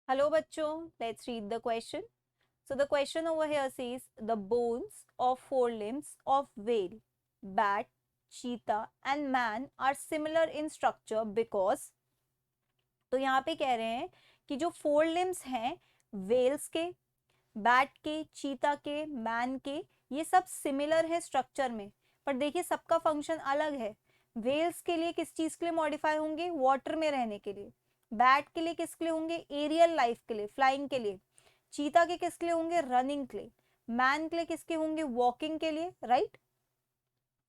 Hello bachcho, let's read the question. So the question over here says the bones of forelimbs of whale, bat, cheetah and man are similar in structure because तो यहाँ पे कह रहे हैं कि जो four limbs हैं Wales के, बैट के, चीता के, मैन के, ये सब सिमिलर है स्ट्रक्चर में, पर देखिए सबका फंक्शन अलग है। वेल्स के लिए किस चीज के लिए मॉडिफाई होंगे? वाटर में रहने के लिए। बैट के लिए किसके लिए होंगे? एरियल लाइफ के लिए, फ्लाइंग के लिए। चीता के किसके लिए होंगे? रनिंग के लिए। मैन के लिए किसके होंगे? वॉकिंग के लिए, राइट।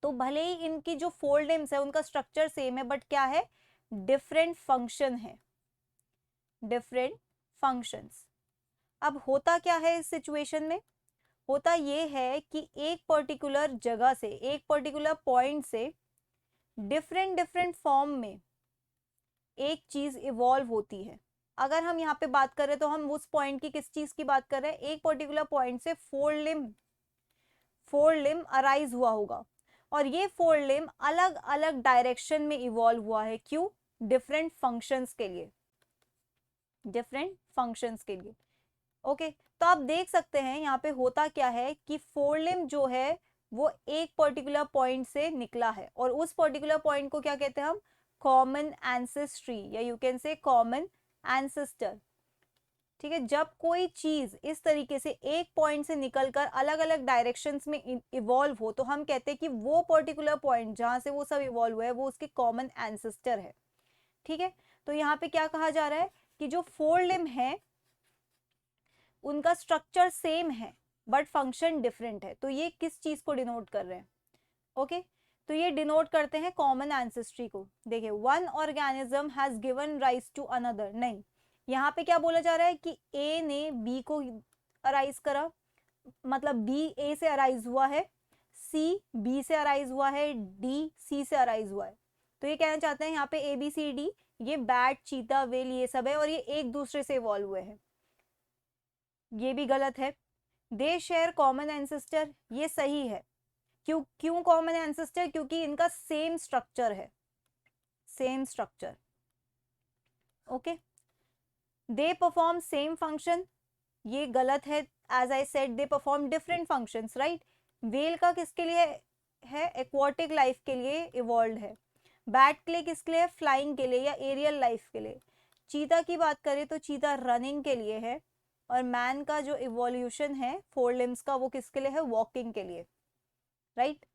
तो भले ही इनकी जो फोर लिम्स है उनका स्ट्रक्चर सेम है, बट क्या है? डिफरेंट फंक्शन है, डिफरेंट फंक्शंस। अब होता क्या है इस सिचुएशन में? होता ये है कि एक पर्टिकुलर जगह से, एक पर्टिकुलर पॉइंट से डिफरेंट डिफरेंट फॉर्म में एक चीज इवॉल्व होती है। अगर हम यहाँ पे बात करें तो हम उस पॉइंट की किस चीज की बात कर रहे हैं? एक पर्टिकुलर पॉइंट से फोर लिम अराइज हुआ होगा, और ये फोर लिम अलग अलग डायरेक्शन में इवॉल्व हुआ है। क्यों? डिफरेंट फंक्शंस के लिए, डिफरेंट फंक्शंस के लिए। ओके, तो आप देख सकते हैं यहाँ पे होता क्या है कि फोर लिम जो है वो एक पर्टिकुलर पॉइंट से निकला है, और उस पर्टिकुलर पॉइंट को क्या कहते हैं हम? कॉमन एंसेस्ट्री, या you can say common ancestor. ठीक है, जब कोई चीज इस तरीके से एक पॉइंट से निकलकर अलग अलग डायरेक्शंस में इवॉल्व हो, तो हम कहते हैं कि वो पर्टिकुलर पॉइंट जहां से वो सब इवॉल्व हुआ है वो उसके कॉमन एंसेस्टर है। ठीक है, तो यहाँ पे क्या कहा जा रहा है कि जो फोर लिम है उनका स्ट्रक्चर सेम है बट फंक्शन डिफरेंट है। तो ये किस चीज को डिनोट कर रहे हैं? ओके, तो ये डिनोट करते हैं कॉमन एंसेस्ट्री को। देखिए, one organism has given rise to another, नहीं, यहाँ पे क्या बोला जा रहा है कि ए ने बी को अराइज करा, मतलब बी ए से अराइज हुआ है, सी बी से अराइज हुआ है, डी सी से अराइज हुआ है। तो ये कहना चाहते हैं यहाँ पे ए बी सी डी, ये बैट, चीता, वेल, ये सब है, और ये एक दूसरे से इवॉल्व हुए हैं। ये भी गलत है। दे शेयर कॉमन एंसेस्टर, ये सही है। क्यों? क्यों कॉमन एंसेस्टर? क्योंकि इनका सेम स्ट्रक्चर है, same structure. Okay, they perform same function, ये गलत है। As I said, they perform different functions, right. Well का किसके लिए है? एक्वाटिक लाइफ के लिए इवॉल्व है। बैट के लिए किसके लिए? फ्लाइंग के लिए या एरियल लाइफ के लिए। चीता की बात करें तो चीता रनिंग के लिए है, और मैन का जो इवोल्यूशन है फोर लिम्स का वो किसके लिए है? वॉकिंग के लिए, right.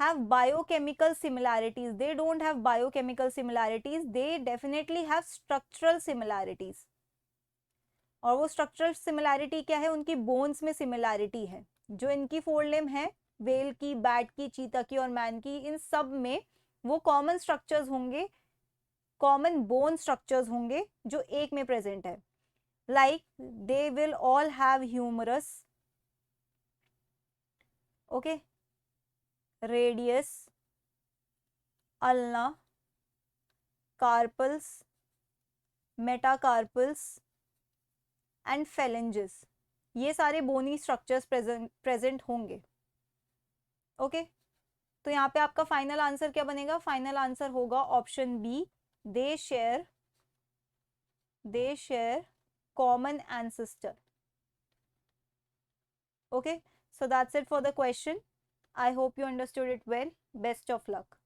Have biochemical similarities, they don't have biochemical similarities, they definitely have structural similarities। और वो स्ट्रक्चरल सिमिलैरिटी क्या है? उनकी बोन्स में सिमिलैरिटी है। जो इनकी फोर लिम है, वेल की, बैट की, चीता की और मैन की, इन सब में वो कॉमन स्ट्रक्चर्स होंगे, कॉमन बोन स्ट्रक्चर्स होंगे जो एक में प्रेजेंट है। Like they will all have humerus, okay, radius, ulna, carpals, metacarpals and phalanges, ये सारे बोनी स्ट्रक्चर्स प्रेजेंट होंगे। ओके, तो यहाँ पे आपका फाइनल आंसर क्या बनेगा? फाइनल आंसर होगा option B, they share common ancestor. Okay, so that's it for the question. I hope you understood it well. Best of luck.